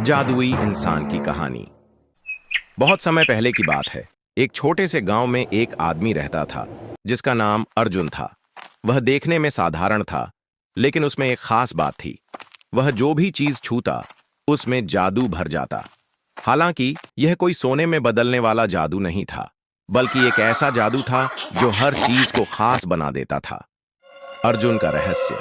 जादुई इंसान की कहानी। बहुत समय पहले की बात है। एक छोटे से गांव में एक आदमी रहता था जिसका नाम अर्जुन था। वह देखने में साधारण था, लेकिन उसमें एक खास बात थी। वह जो भी चीज छूता उसमें जादू भर जाता। हालांकि यह कोई सोने में बदलने वाला जादू नहीं था, बल्कि एक ऐसा जादू था जो हर चीज को खास बना देता था। अर्जुन का रहस्य।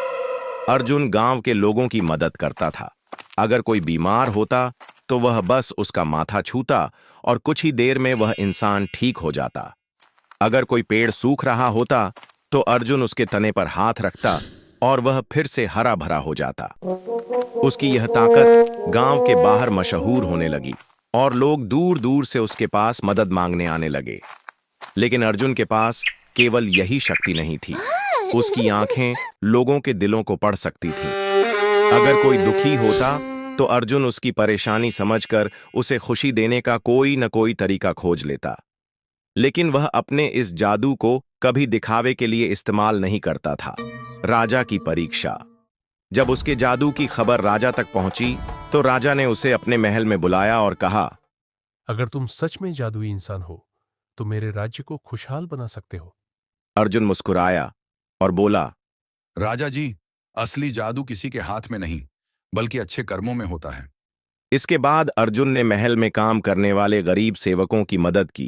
अर्जुन गांव के लोगों की मदद करता था। अगर कोई बीमार होता तो वह बस उसका माथा छूता और कुछ ही देर में वह इंसान ठीक हो जाता। अगर कोई पेड़ सूख रहा होता तो अर्जुन उसके तने पर हाथ रखता और वह फिर से हरा भरा हो जाता। उसकी यह ताकत गांव के बाहर मशहूर होने लगी और लोग दूर दूर से उसके पास मदद मांगने आने लगे। लेकिन अर्जुन के पास केवल यही शक्ति नहीं थी। उसकी आंखें लोगों के दिलों को पढ़ सकती थीं। अगर कोई दुखी होता तो अर्जुन उसकी परेशानी समझकर उसे खुशी देने का कोई न कोई तरीका खोज लेता। लेकिन वह अपने इस जादू को कभी दिखावे के लिए इस्तेमाल नहीं करता था। राजा की परीक्षा। जब उसके जादू की खबर राजा तक पहुंची तो राजा ने उसे अपने महल में बुलाया और कहा, अगर तुम सच में जादुई इंसान हो तो मेरे राज्य को खुशहाल बना सकते हो। अर्जुन मुस्कुराया और बोला, राजा जी, असली जादू किसी के हाथ में नहीं, बल्कि अच्छे कर्मों में होता है। इसके बाद अर्जुन ने महल में काम करने वाले गरीब सेवकों की मदद की,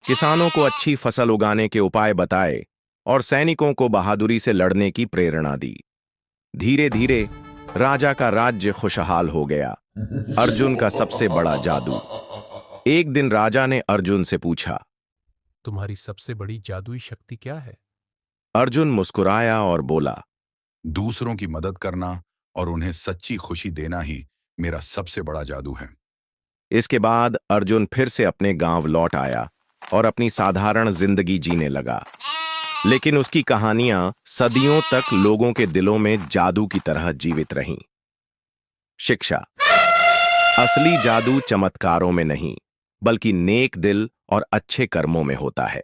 किसानों को अच्छी फसल उगाने के उपाय बताए और सैनिकों को बहादुरी से लड़ने की प्रेरणा दी। धीरे धीरे राजा का राज्य खुशहाल हो गया। अर्जुन का सबसे बड़ा जादू। एक दिन राजा ने अर्जुन से पूछा, तुम्हारी सबसे बड़ी जादुई शक्ति क्या है? अर्जुन मुस्कुराया और बोला, दूसरों की मदद करना और उन्हें सच्ची खुशी देना ही मेरा सबसे बड़ा जादू है। इसके बाद अर्जुन फिर से अपने गांव लौट आया और अपनी साधारण जिंदगी जीने लगा। लेकिन उसकी कहानियां सदियों तक लोगों के दिलों में जादू की तरह जीवित रहीं। शिक्षा। असली जादू चमत्कारों में नहीं, बल्कि नेक दिल और अच्छे कर्मों में होता है।